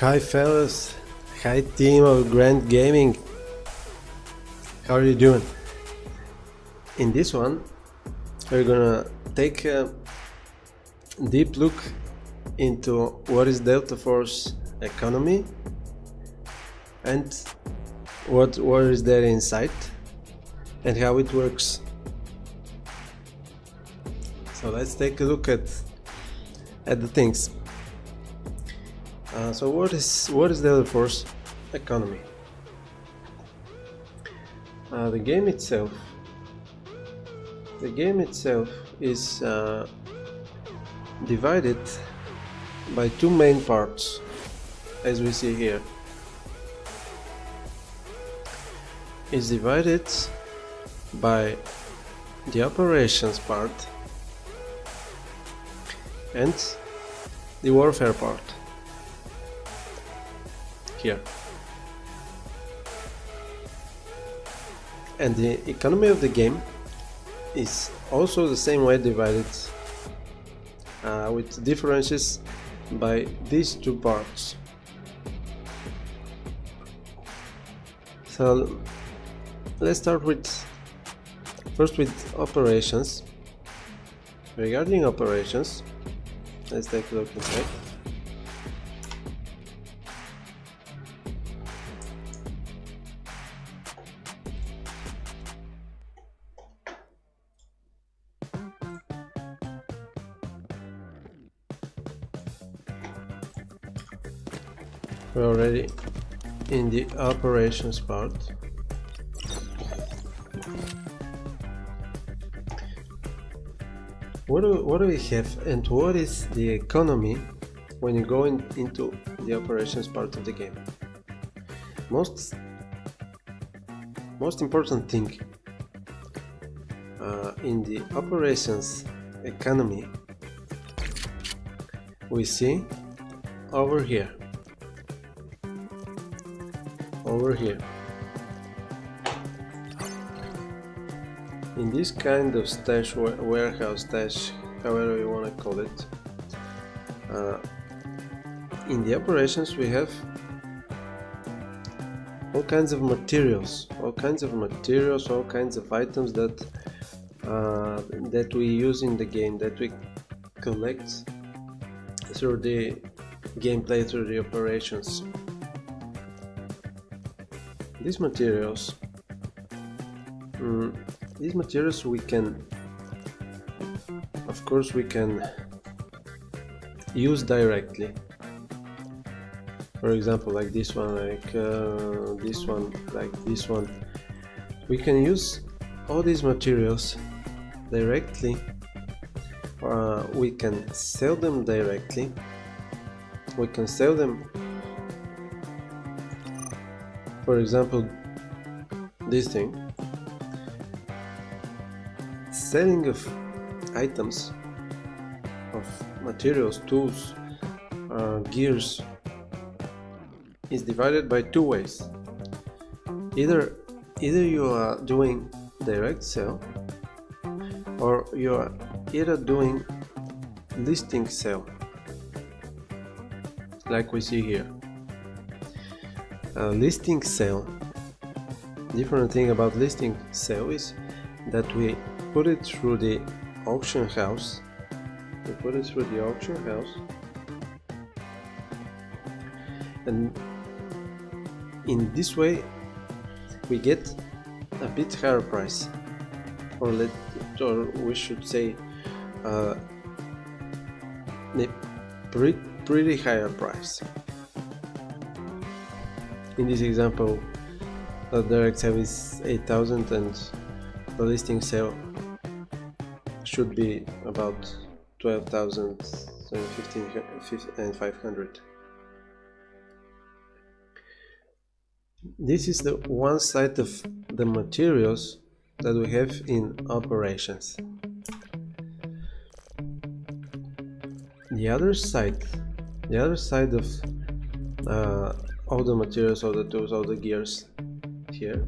Hi fellas, hi team of Grand Gaming. How are you doing? In this one, we're gonna take a deep look into what is Delta Force economy and what is there inside and how it works. So let's take a look at the things. So what is Delta Force economy? The game itself is divided by two main parts, as we see here. It's divided by the operations part and the warfare part here. And the economy of the game is also the same way divided, with differences by these two parts. So let's start first with operations. Regarding operations, let's take a look inside. We're already in the operations part. What do we have and what is the economy when you go into the operations part of the game? Most important thing in the operations economy we see over here. In this kind of stash, warehouse stash, however you want to call it, in the operations we have all kinds of materials, all kinds of items that we use in the game, that we collect through the gameplay, through the operations. These materials we can, of course, use directly. For example, like this one, like this one. We can use all these materials directly. We can sell them directly. We can sell them. For example, this thing, selling of items, of materials, tools, gears, is divided by two ways. Either you are doing direct sale, or you are either doing listing sale, like we see here. Listing sale. Different thing about listing sale is that we put it through the auction house. And in this way we get a bit higher price, or we should say a pretty higher price. In this example, the direct sale is 8,000 and the listing sale should be about 12,000 and 500. This is the one side of the materials that we have in operations. The other side of all the materials, all the tools, all the gears here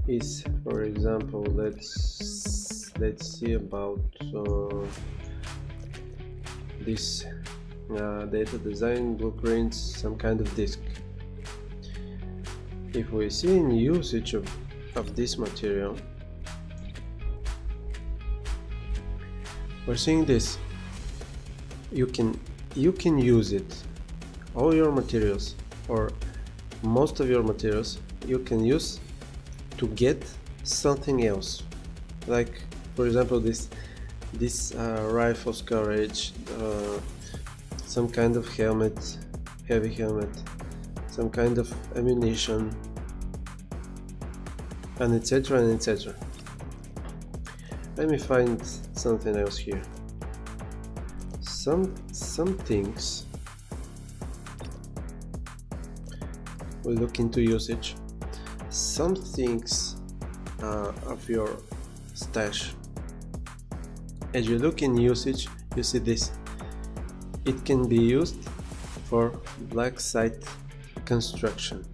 is, for example, let's see about this data design, blueprints, some kind of disk. If we see in usage of this material, we're seeing this. You can use it. All your materials, or most of your materials, you can use to get something else. Like, for example, this rifle's courage, some kind of helmet, heavy helmet, some kind of ammunition, and etc. and etc. Let me find something else here. Some things we look into usage. Some things of your stash. As you look in usage, you see this. It can be used for black site construction.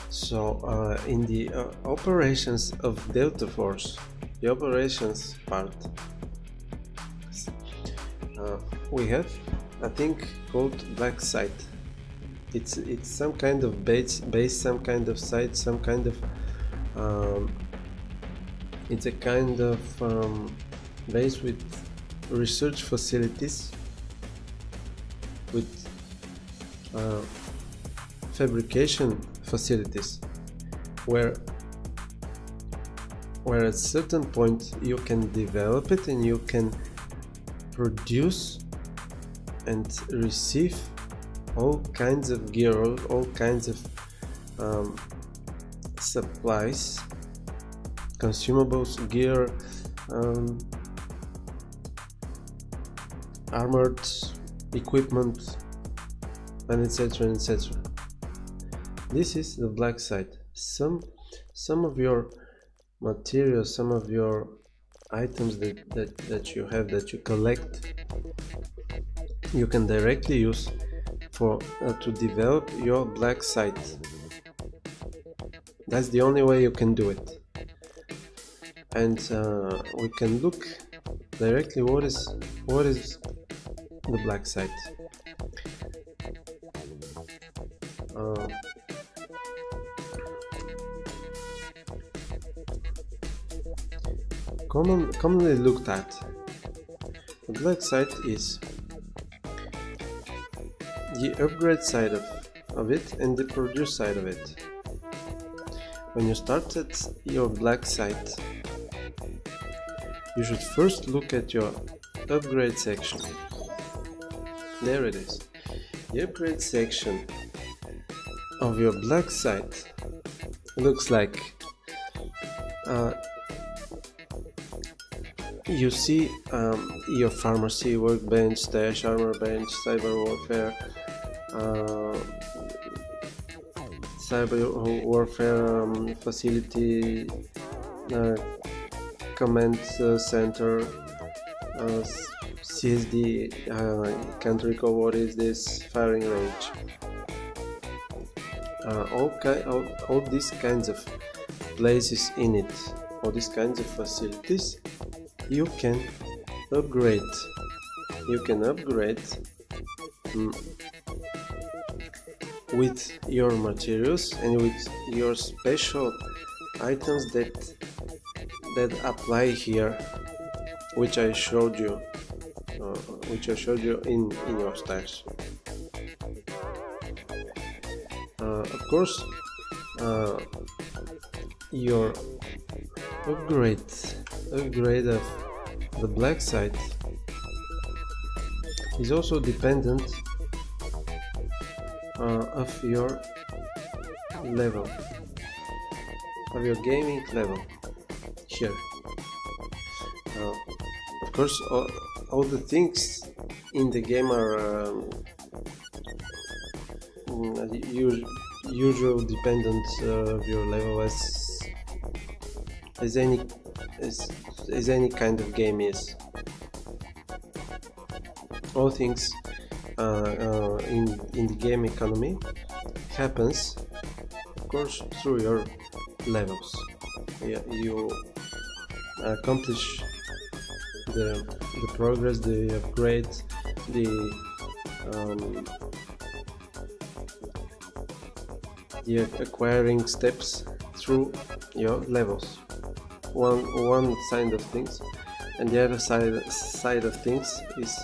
So in the operations of Delta Force, the operations part, we have a thing called black site. It's some kind of base, some kind of site, some kind of it's a kind of base with research facilities, with fabrication facilities, where at a certain point you can develop it and you can produce and receive all kinds of gear, all kinds of supplies, consumables, gear, armored equipment, and etc. etc. This is the black site. Some of your materials, some of your items that you have, that you collect, you can directly use for to develop your black site. That's the only way you can do it. And we can look directly what is the black site. Commonly looked at, the black site is the upgrade side of it and the produce side of it. When you started your black site, you should first look at your upgrade section. There it is. The upgrade section of your black site looks like you see your pharmacy, workbench, stash, armor bench, cyber warfare, facility, command center, CSD, can't recall what is this, firing range. All these kinds of places in it, all these kinds of facilities, you can upgrade. With your materials and with your special items that apply here, which I showed you in your stash. Of course, your upgrade of the black site is also dependent of your level, of your gaming level here. Of course, all the things in the game are usual dependent of your level, as any kind of game is. All things in the game economy happens, of course, through your levels. You accomplish the progress, the upgrade, um, the acquiring steps through your levels. One side of things, and the other side of things is,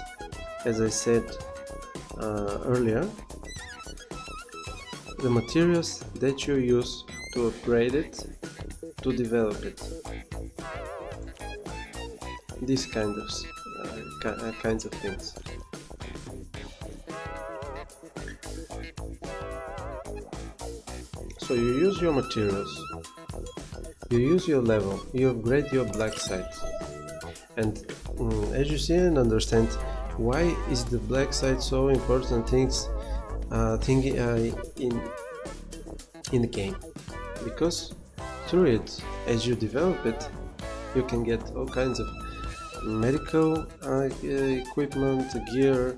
as I said earlier, the materials that you use to upgrade it, to develop it. These kinds of things. So you use your materials, you use your level, you upgrade your black site, and as you see and understand, why is the black site so important thing in the game? Because through it, as you develop it, you can get all kinds of medical equipment, gear,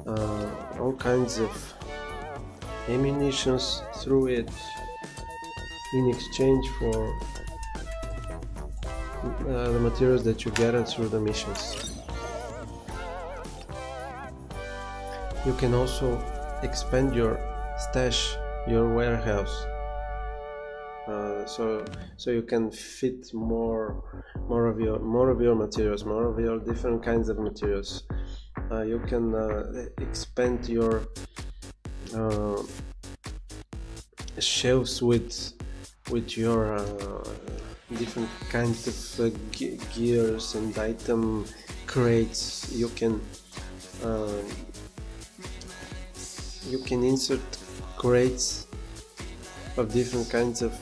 all kinds of ammunitions through it, in exchange for the materials that you gather through the missions. You can also expand your stash, your warehouse, so you can fit more of your materials, more of your different kinds of materials. You can expand your shelves with your different kinds of gears and item crates. You can insert crates of different kinds of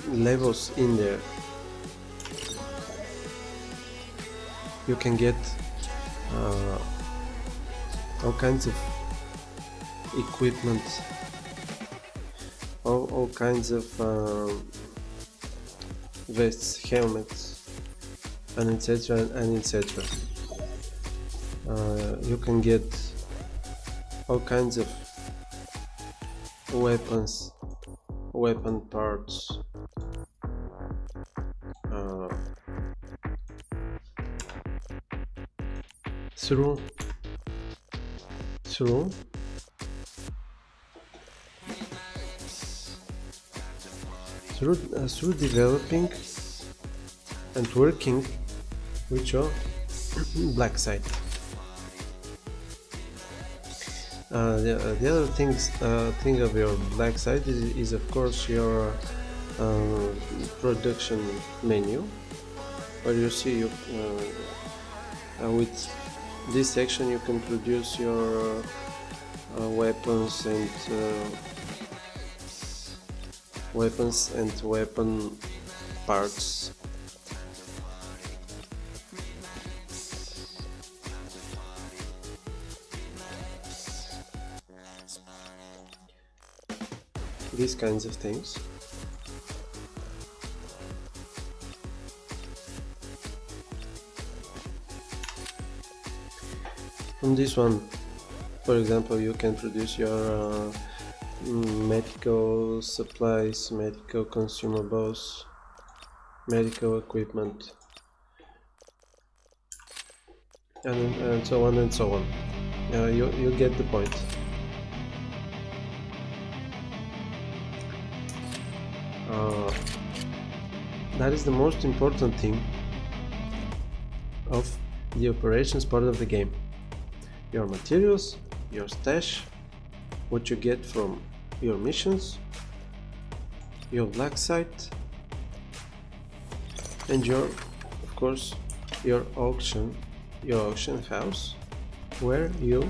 levels in there. You can get all kinds of equipment, all kinds of vests, helmets, and etc. You can get all kinds of weapons, weapon parts, through developing and working with your black site. The other thing of your black site is of course your production menu, where you see with this section you can produce your weapons and weapon parts. These kinds of things. On this one, for example, you can produce your medical supplies, medical consumables, medical equipment, and so on and so on. You get the point. That is the most important thing of the operations part of the game. Your materials, your stash, what you get from your missions, your black site, and of course your auction house, where you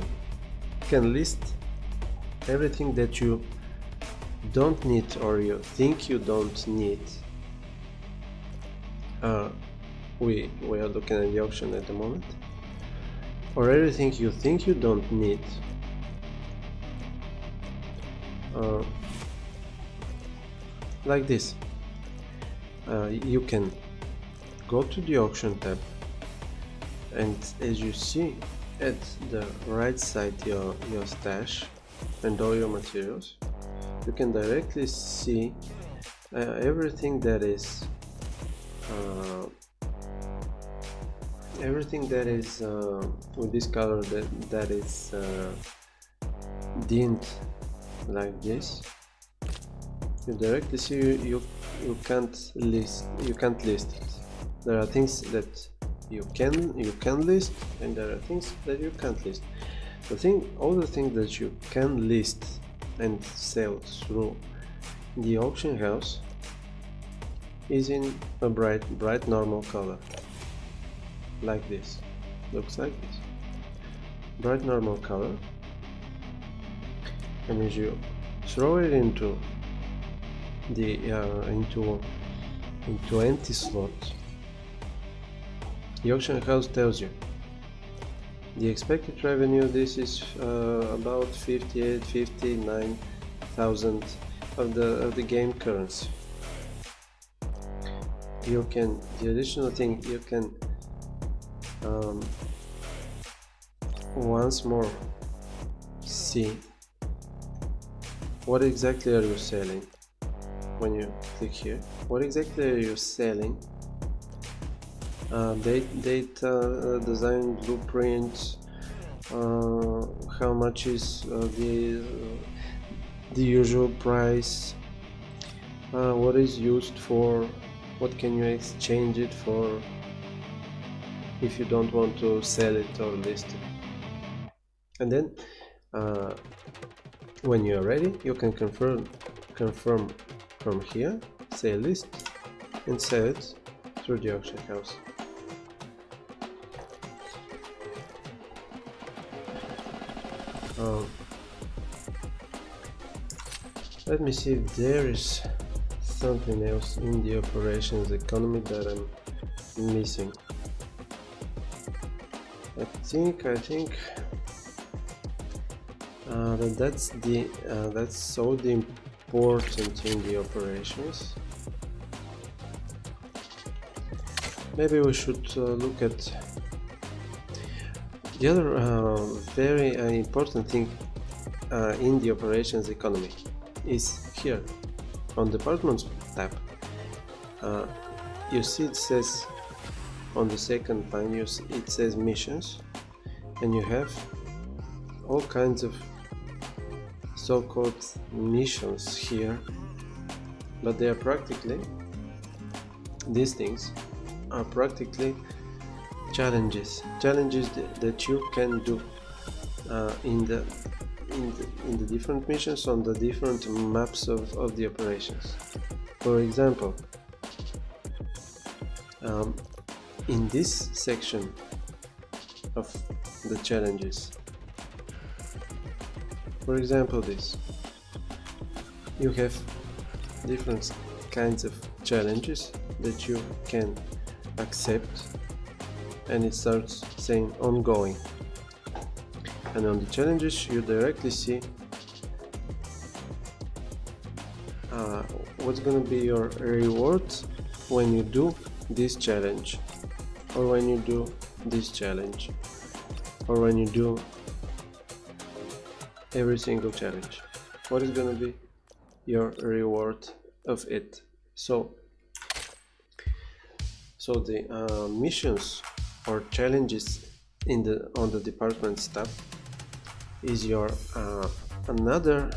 can list everything that you don't need or you think you don't need. We are looking at the auction at the moment. Or everything you think you don't need. Like this. You can go to the auction tab, and as you see at the right side your stash and all your materials, you can directly see everything that is everything that is with this color that is dimmed like this, you directly see you can't list it. There are things that you can list, and there are things that you can't list. All the things that you can list and sell through the auction house is in a bright normal color, like this. Looks like this, bright normal color. And as you throw it into the into empty slot, the auction house tells you the expected revenue. This is about 59,000 of the game currency. The additional thing, you can once more see what exactly are you selling. When you click here, what exactly are you selling? Data, design blueprints, how much is the usual price, what is used for, what can you exchange it for if you don't want to sell it or list it. And then when you are ready, you can confirm from here, say list, and sell it through the auction house. Let me see if there is something else in the operations economy that I'm missing. I think that's so the important in the operations. Maybe we should look at the other very important thing in the operations economy is here on departments tab. You see it says on the second line, it says missions, and you have all kinds of so-called missions here, but they are practically, these things are practically challenges that you can do in the different missions on the different maps of the operations. For example, in this section of the challenges, for example, this, you have different kinds of challenges that you can accept, and it starts saying ongoing. And on the challenges, you directly see what's going to be your reward when you do this challenge, or when you do this challenge, or when you do every single challenge. What is going to be your reward of it? So the missions or challenges on the departments tab is your another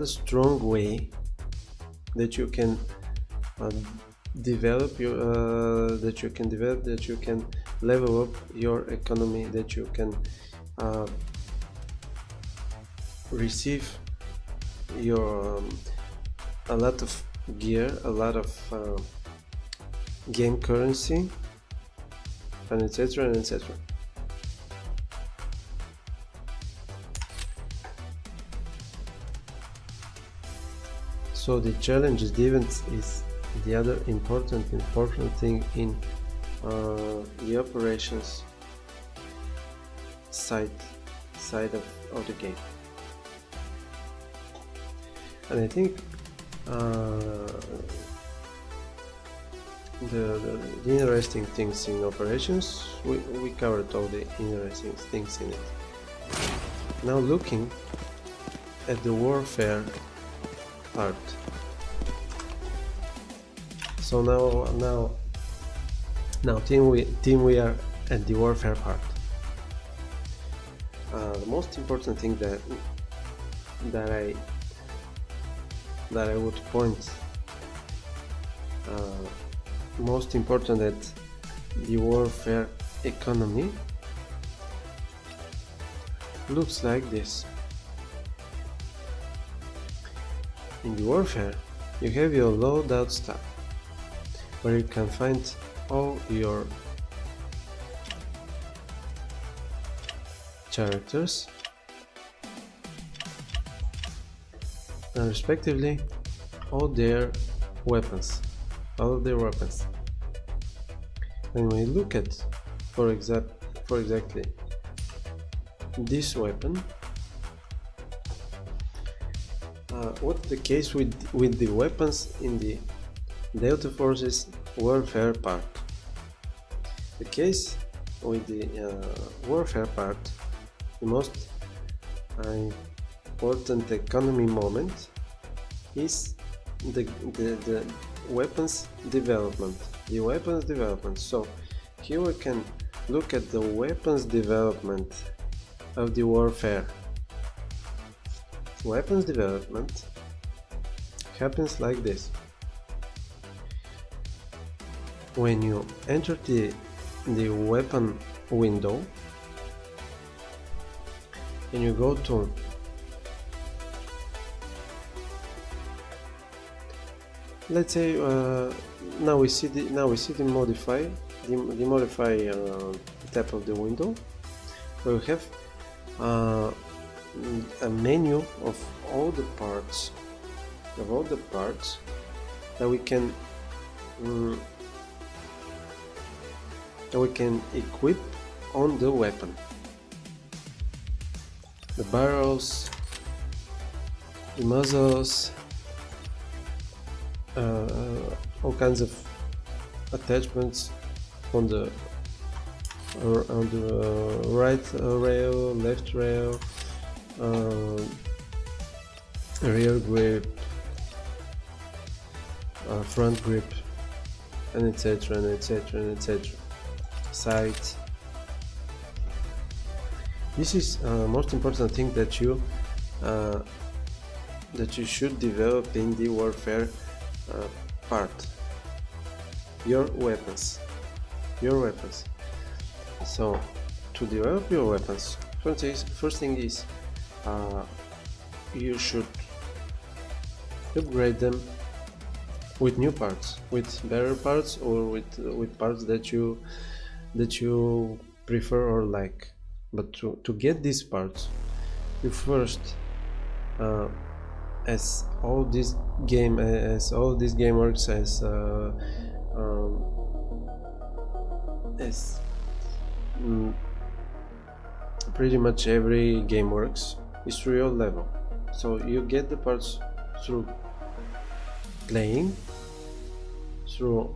strong way that you can develop that you can level up your economy, that you can receive your a lot of gear, a lot of game currency, and etc. and etc. So the challenges, the events, is the other important thing in the operations side of the game. And I think the interesting things in operations, we covered all the interesting things in it. Now looking at the warfare part. So now Now team we are at the warfare part. The most important thing that I would point most important at the warfare economy looks like this. In the warfare you have your loadout tab, where you can find all your characters and respectively all of their weapons. And when you look at for exactly this weapon, what's the case with the weapons in the Delta Forces warfare part? The case with the warfare part, the most important economy moment is the weapons development. So here we can look at the weapons development of the warfare. Weapons development happens like this. When you enter the weapon window and you go to let's say now we see the modify tab of the window, where we have a menu of all the parts that we can equip on the weapon. The barrels, the muzzles, all kinds of attachments on the right rail, left rail, rear grip, front grip, and etc. Sight. This is most important thing that you should develop in the warfare part. Your weapons. So to develop your weapons, first thing is you should upgrade them with new parts, with better parts, or with parts that you prefer or like. But to get these parts, you first, as all this game works, as pretty much every game works, is through your level. So you get the parts through playing, through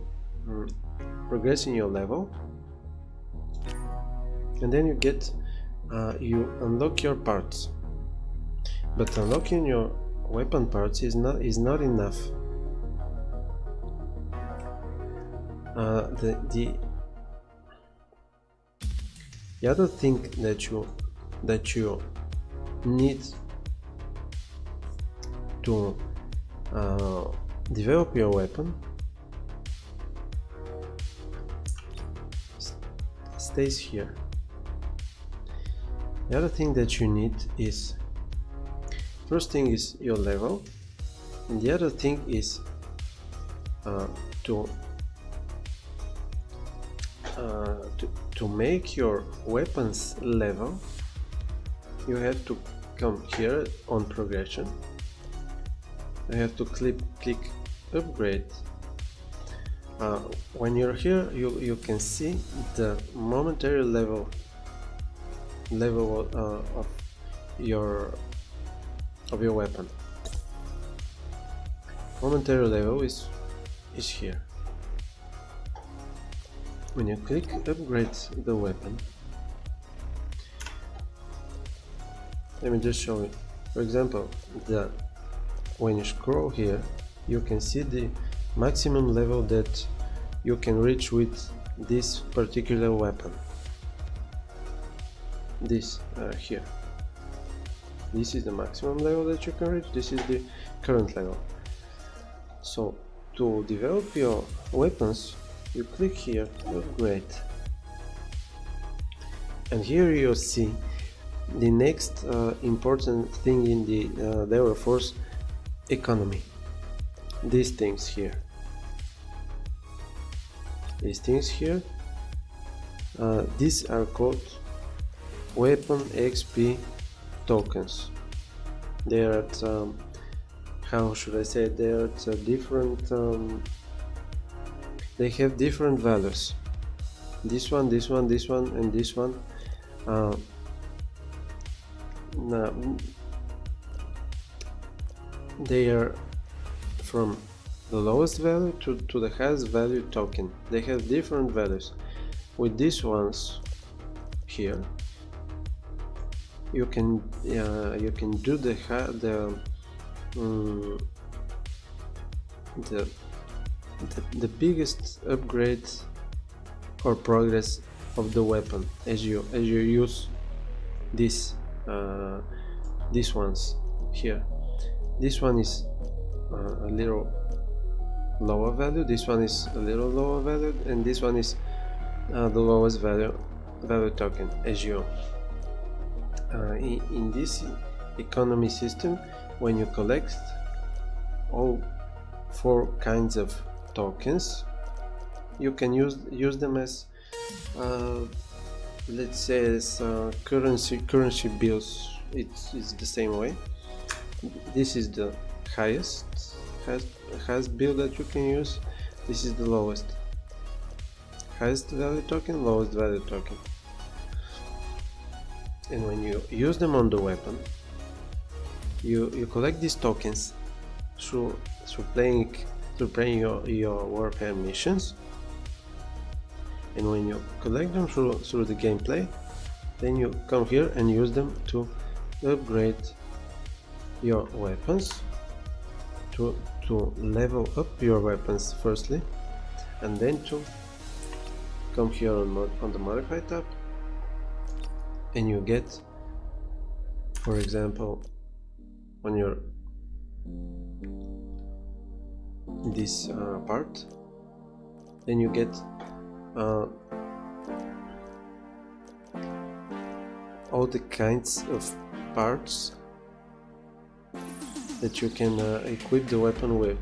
progressing your level, and then you unlock your parts. But unlocking your weapon parts is not enough. The other thing that you need to develop your weapon stays here. The other thing that you need is, first thing is your level, and the other thing is to make your weapons level. You have to come here on progression. You have to click upgrade. When you're here, you can see the momentary level of your weapon. Momentary level is here. When you click upgrade the weapon, let me just show you. For example, when you scroll here, you can see the maximum level that you can reach with this particular weapon. This here. This is the maximum level that you can reach. This is the current level. So to develop your weapons, you click here to upgrade, and here you see the next important thing in the Level Force economy. These things here. These are called weapon XP tokens. They are at how should I say? They are at different. They have different values. This one, this one, this one, and this one. Now, they are from the lowest value to the highest value token. They have different values. With these ones here, you can do the biggest upgrade or progress of the weapon as you use these ones here. This one is a little lower value, this one is a little lower value, and this one is the lowest value token. As you in this economy system, when you collect all 4 kinds of tokens, you can use them as let's say as currency bills. It's the same way. This is the highest bill that you can use. This is the lowest. Highest value token, lowest value token. And when you use them on the weapon, you collect these tokens through playing your warfare missions. And when you collect them through the gameplay, then you come here and use them to upgrade your weapons, to level up your weapons firstly, and then to come here on the modify tab, and you get, for example, on your this part, then you get all the kinds of parts that you can equip the weapon with.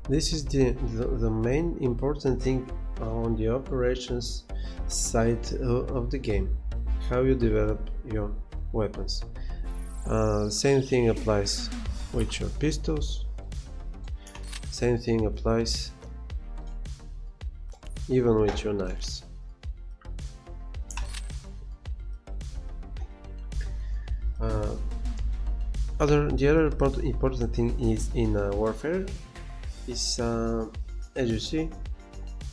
This is the main important thing on the operations side of the game, how you develop your weapons. Same thing applies with your pistols, same thing applies even with your knives. The other important thing is in warfare is, as you see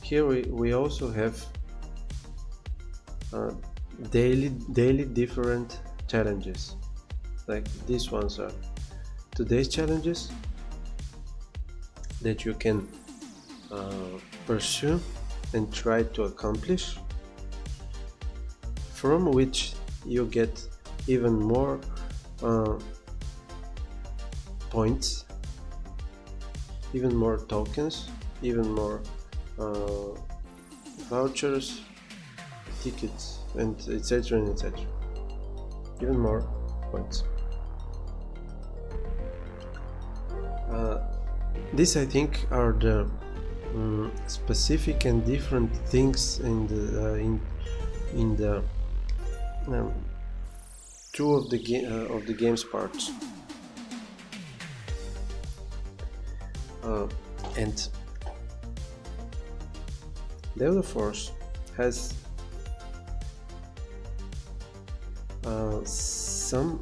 here, we also have daily different challenges. Like these ones are today's challenges that you can pursue and try to accomplish, from which you get even more points, even more tokens, even more vouchers, tickets, and etc, and etc, even more points. These, I think, are the specific and different things in the two of the game's parts. And Level Force has some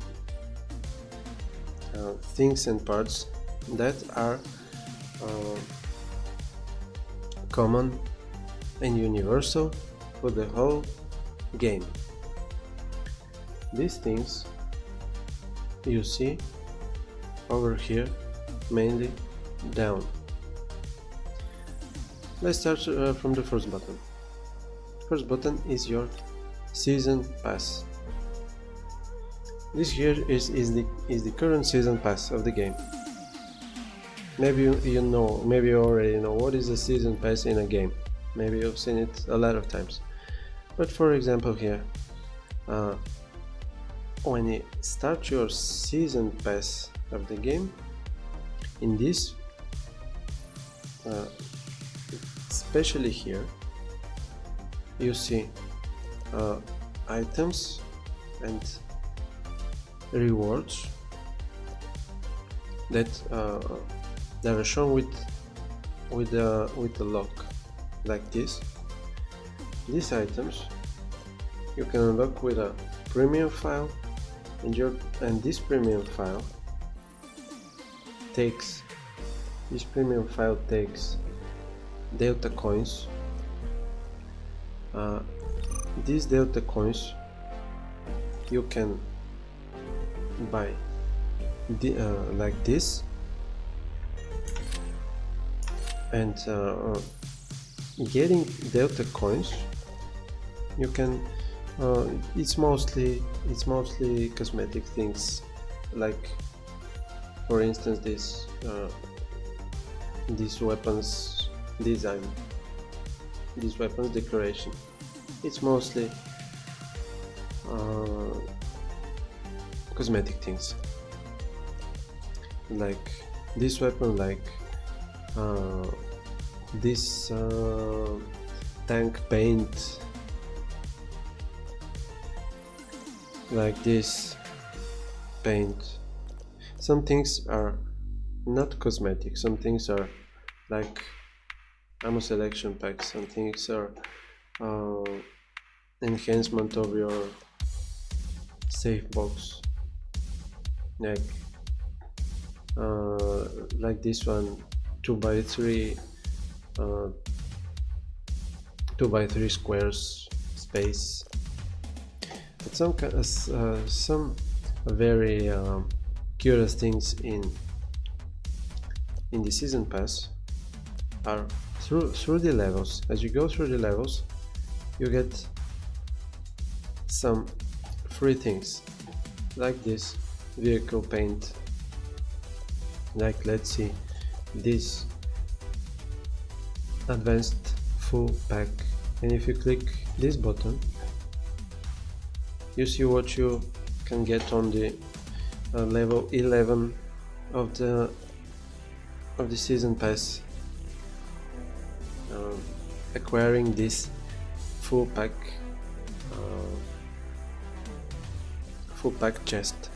things and parts that are common and universal for the whole game. These things you see over here mainly down. Let's start from the first button. First button is your season pass. This here is the current season pass of the game. Maybe you know, maybe you already know what is a season pass in a game. Maybe you've seen it a lot of times. But for example here, when you start your season pass of the game, in this, especially here, you see items and rewards that are shown with a lock like this. These items you can unlock with a premium file, and this premium file takes delta coins. These delta coins you can buy like this, and getting delta coins you can it's mostly cosmetic things, like for instance this weapons design, this weapons decoration. It's mostly cosmetic things, like this weapon, like this tank paint, like this paint. Some things are not cosmetic, some things are like ammo selection packs, some things are enhancement of your safe box, like this one, 2x3 2x3 squares space. But some very curious things in the season pass are through the levels. As you go through the levels, you get some free things, like this vehicle paint, like let's see this advanced full pack, and if you click this button you see what you can get on the level 11 of the season pass, acquiring this full pack chest.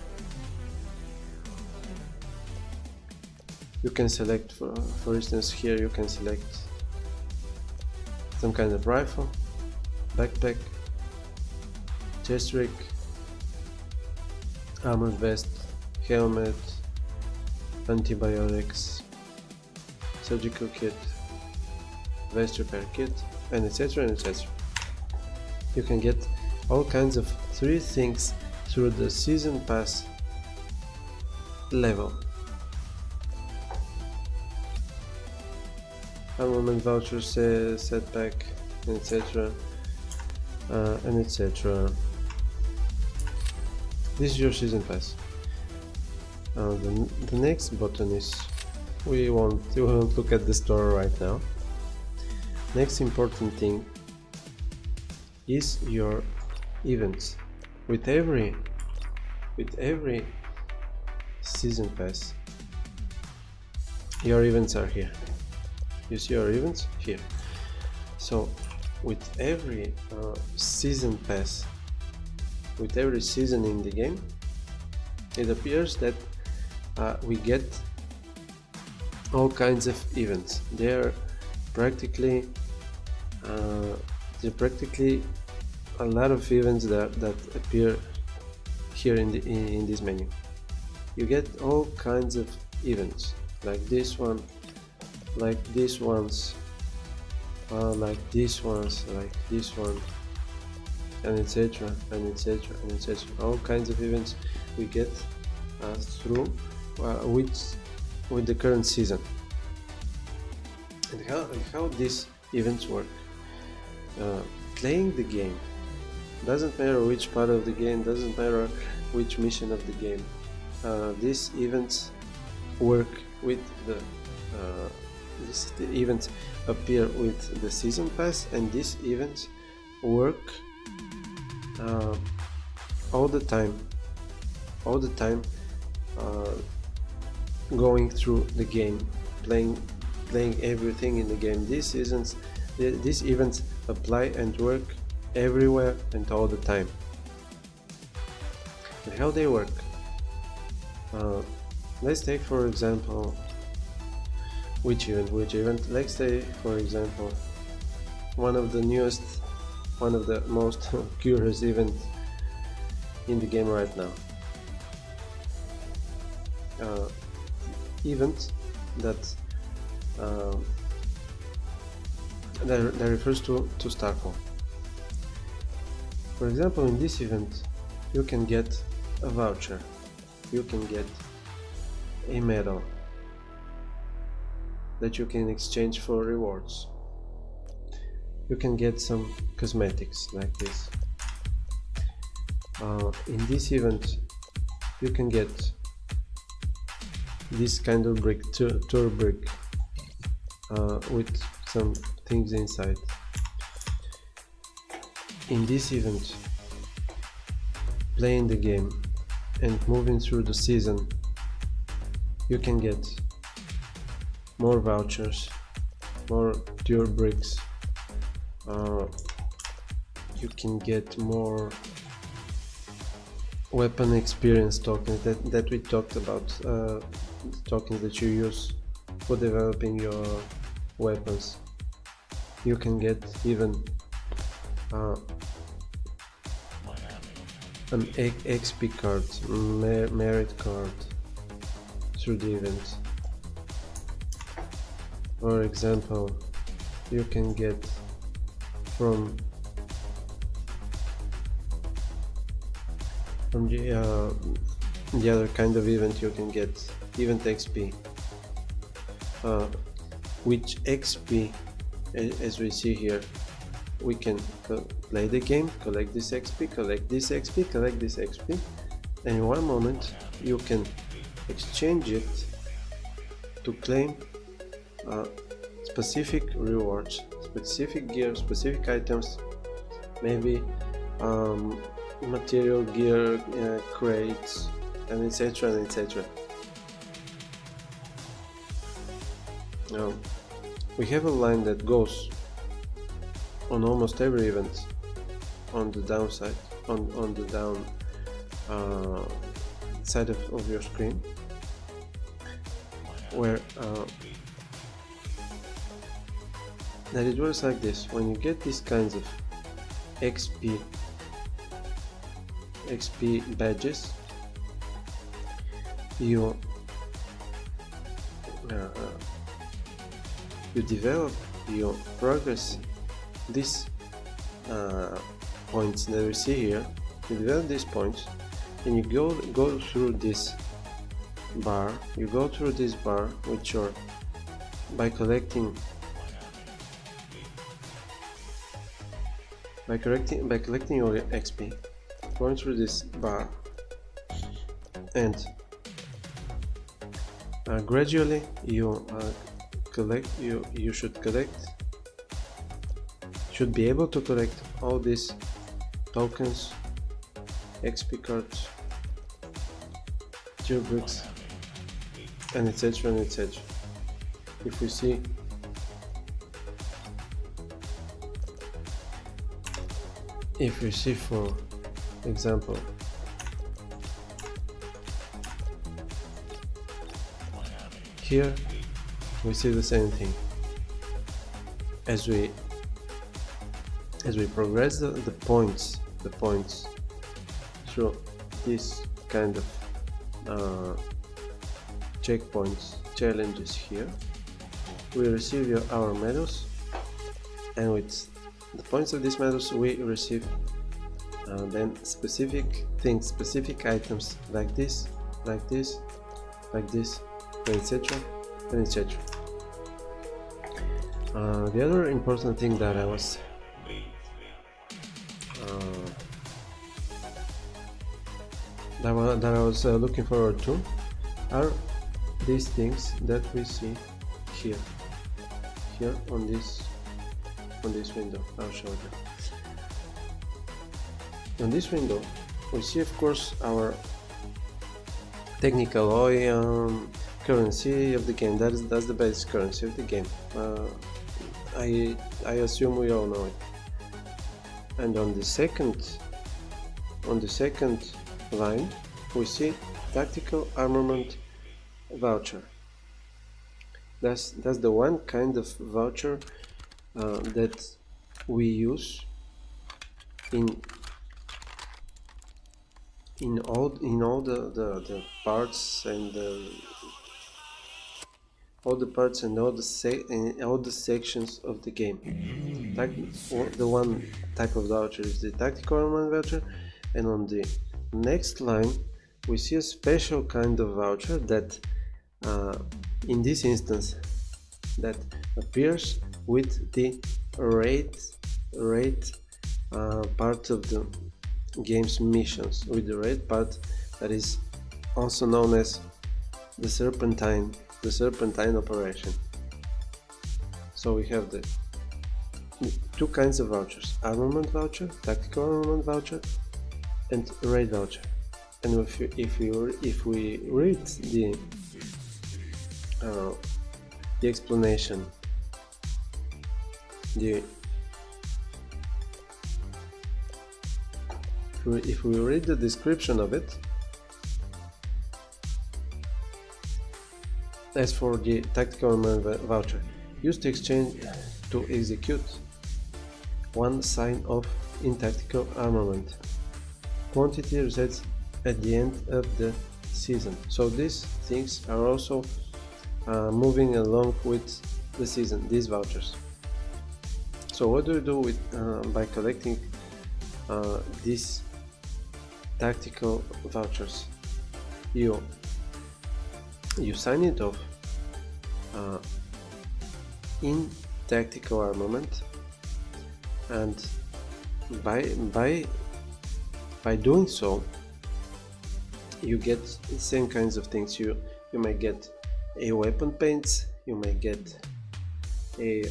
You can select, for instance here you can select some kind of rifle, backpack, chest rig, armored vest, helmet, antibiotics, surgical kit, vest repair kit, and etc. and etc. You can get all kinds of free things through the season pass level. Armament vouchers, setback, etc. and etc. This is your season pass. The next button is, we won't look at the store right now. Next important thing is your events. With every season pass, your events are here. You see your events here. So with every season pass, with every season in the game, it appears that we get all kinds of events. They're practically a lot of events that appear here in this menu. You get all kinds of events, like this one, like these ones, like these ones, like this one, and etc. and etc. and etc. All kinds of events we get through with the current season. And how these events work. Playing the game, doesn't matter which part of the game, doesn't matter which mission of the game. These events work with these events appear with the season pass, and these events work all the time, going through the game, playing everything in the game. These events apply and work everywhere and all the time. And how they work? Let's take for example which event. Let's take for example one of the most curious events in the game right now. Event that refers to Starfall. For example, in this event you can get a voucher, you can get a medal that you can exchange for rewards, you can get some cosmetics like this. In this event you can get this kind of brick, tour brick, with some things inside. In this event, playing the game and moving through the season, you can get more vouchers, more tour bricks, you can get more weapon experience tokens that we talked about, tokens that you use for developing your weapons. You can get even an XP card, merit card through the event. For example, you can get from the other kind of event, you can get event XP, which XP, as we see here, we can play the game, collect this XP, collect this XP, collect this XP, and in one moment you can exchange it to claim specific rewards, specific gear, specific items, maybe material, gear, crates, and etc. and etc. Now we have a line that goes on almost every event on the downside, on the down side of your screen, where that it works like this. When you get these kinds of XP badges, you develop, you progress these points that we see here. You develop these points and you go through this bar. You go through this bar with your by collecting your XP, going through this bar, and gradually you should be able to collect all these tokens, XP cards, tier bricks, and etc. and etc. If we see for example here, we see the same thing. As we progress the points through this kind of checkpoints, challenges here, we receive our medals, and with the points of these medals we receive then specific things, specific items like this, like this, like this, etc. and etc. The other important thing that I was looking forward to are these things that we see here on this window. I'll show you. On this window we see, of course, our technical currency of the game. That's the base currency of the game. I assume we all know it. And on the second line we see tactical armament voucher. That's the one kind of voucher that we use in all the parts and all the sections of the game. The one type of voucher is the tactical armament voucher, and on the next line we see a special kind of voucher that in this instance that appears with the raid part of the game's missions, with the raid part that is also known as the serpentine operation. So we have the two kinds of vouchers: armament voucher, tactical armament voucher, and raid voucher. And if we read the explanation, if we read the description of it, as for the tactical armament voucher, used to exchange to execute one sign off in tactical armament. Quantity resets at the end of the season. So these things are also moving along with the season, these vouchers. So what do we do with by collecting these tactical vouchers? You sign it off in tactical armament, and by doing so you get the same kinds of things. You might get a weapon paints, you might get a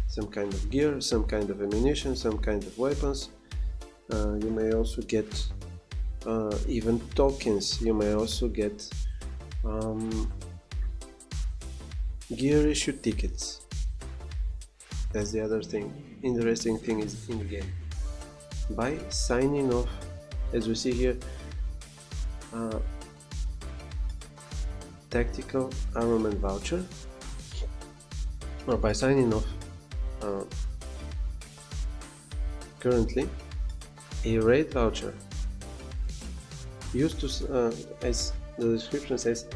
some kind of gear, some kind of ammunition, some kind of weapons. You may also get even tokens. You may also get gear issue tickets. That's the other interesting thing is in the game. By signing off, as we see here, tactical armament voucher, or by signing off currently a raid voucher, used to as the description says,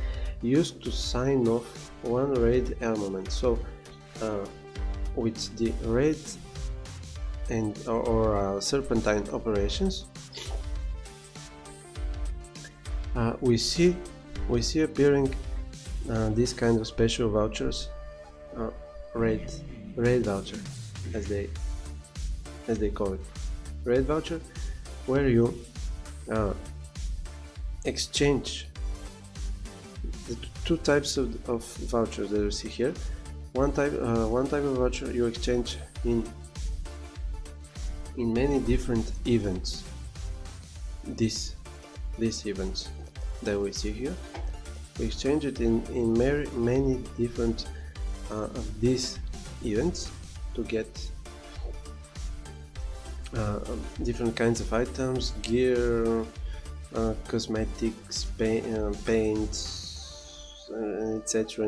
used to sign off one raid armament. So with the raid and or serpentine operations, we see appearing these kind of special vouchers, raid voucher, as they call it, raid voucher, where you exchange the two types of vouchers that you see here. One type of voucher you exchange in many different events. These events that we see here, we exchange it in many different of these events to get different kinds of items, gear, cosmetics, paints, etc.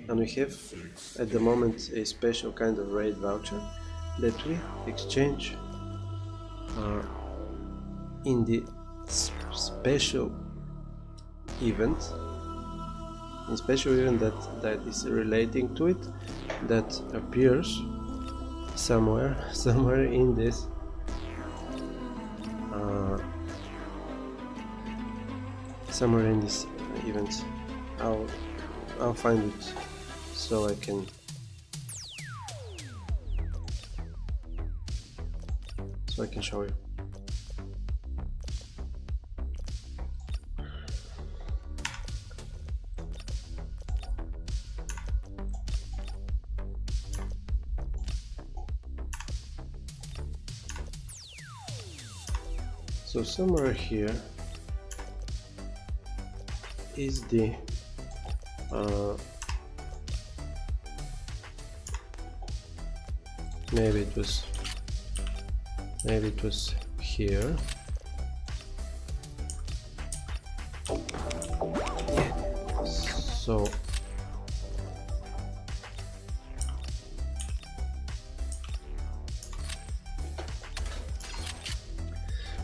And we have at the moment a special kind of raid voucher that we exchange in the special event, that is relating to it, that appears somewhere in this event. I'll find it so I can so I can show you. So somewhere here is the maybe it was here.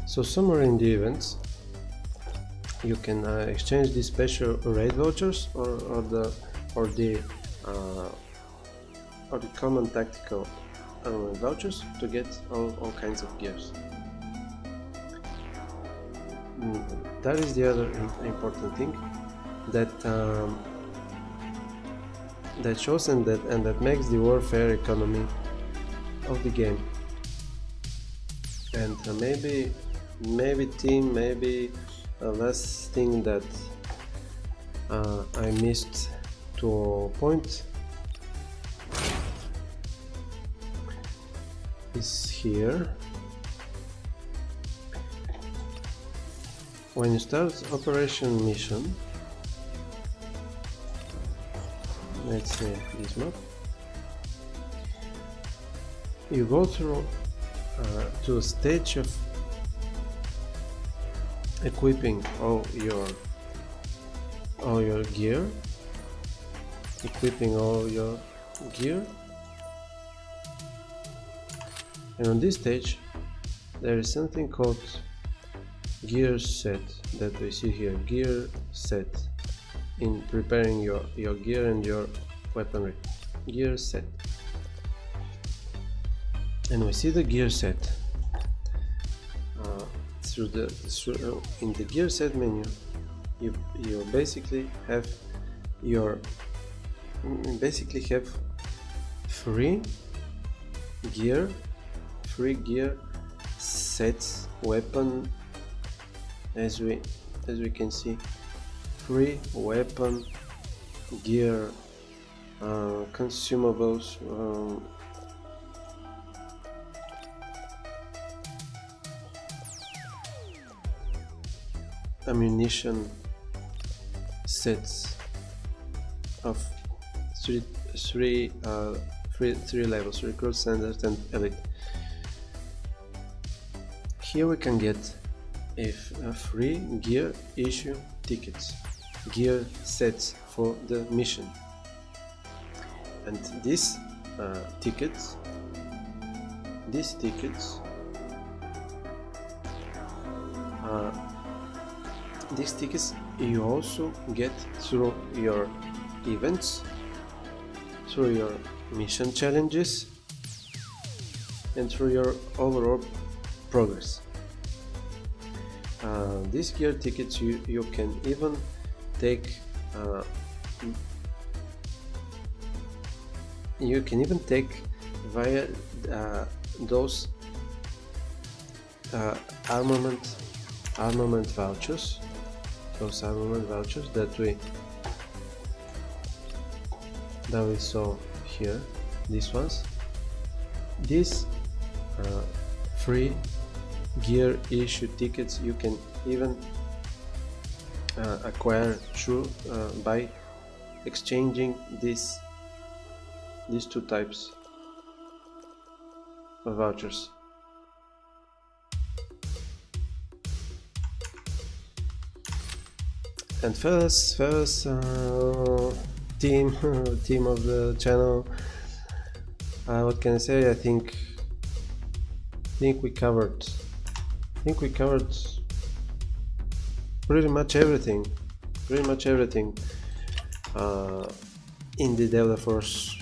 So somewhere in the events you can exchange these special raid vouchers or the common tactical vouchers to get all kinds of gears. That is the other important thing that that shows and that makes the warfare economy of the game. And maybe team, maybe a last thing that I missed to point is here. When you start operation mission, let's say this map, you go through to a stage of equipping all your gear, and on this stage there is something called gear set that we see here. Gear set, in preparing your gear and your weaponry. Gear set, and we see the gear set in the gear set menu. You basically have free gear sets, weapon, as we can see, free weapon, gear, consumables, ammunition sets of three levels: recruit, standard, and elite. Here we can get a free gear issue tickets, gear sets for the mission, and these tickets you also get through your events, through your mission challenges, and through your overall progress. These gear tickets you can even take via those armament vouchers, that we saw here. These ones, these free gear issue tickets you can even acquire through by exchanging these two types of vouchers. And fellas, team of the channel, what can I say? I think we covered pretty much everything in the Delta Force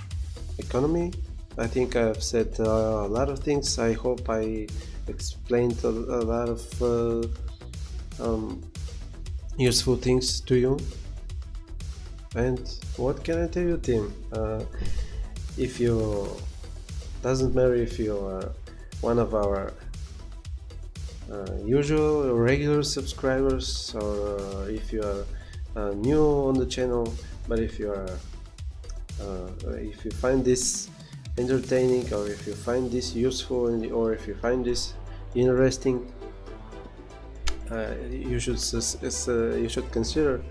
economy. I think I've said a lot of things. I hope I explained a lot of useful things to you. And what can I tell you, team? If you, doesn't matter if you are one of our usual regular subscribers, or if you are new on the channel, but if you find this entertaining, or if you find this useful, or if you find this interesting, you should consider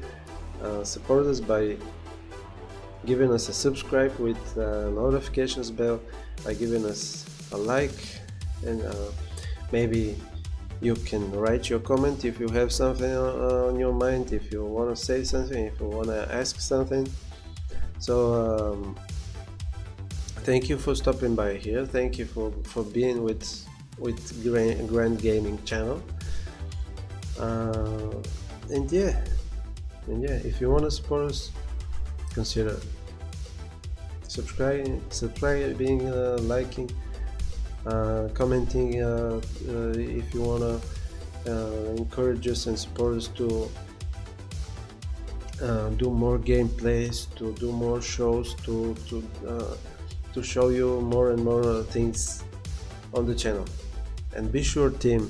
support us by giving us a subscribe with notifications bell, by giving us a like, and maybe you can write your comment if you have something on your mind, if you want to say something, if you want to ask something. So thank you for stopping by here. Thank you for being with Grand Gaming channel. And yeah, if you want to support us, consider subscribing, liking, commenting, if you want to encourage us and support us to do more gameplays, to do more shows, to show you more and more things on the channel. And be sure team,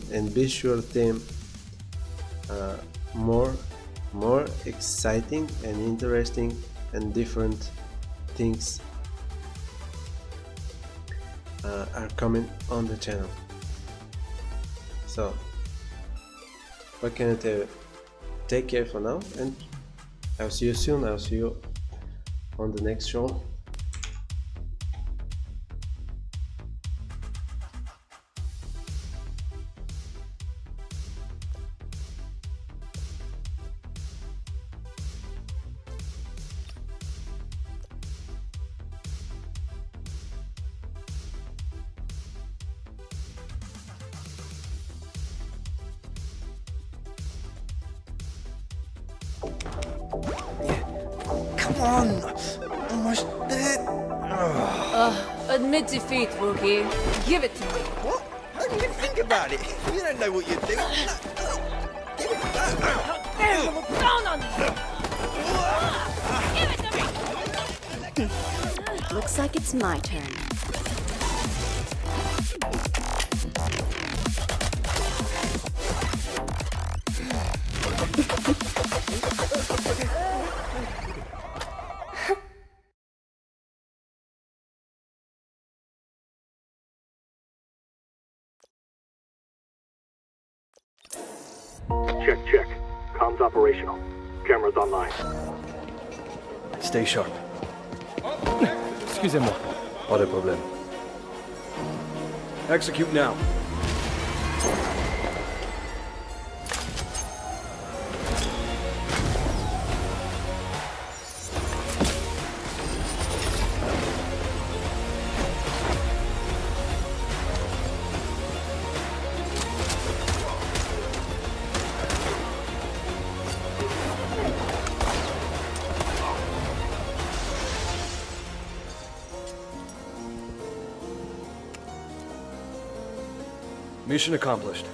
more exciting and interesting and different things are coming on the channel. So what can I tell you? Take care for now, and I'll see you soon. I'll see you on the next show. Come on! Almost there! Admit defeat, rookie. Give it to me. What? How do you think about it? You don't know what you're doing. Give it back! How dare you look down on me! Give it to me! Looks like it's my turn. Check. Comms operational. Cameras online. Stay sharp. Excusez-moi. Pas de problème. Execute now. Mission accomplished.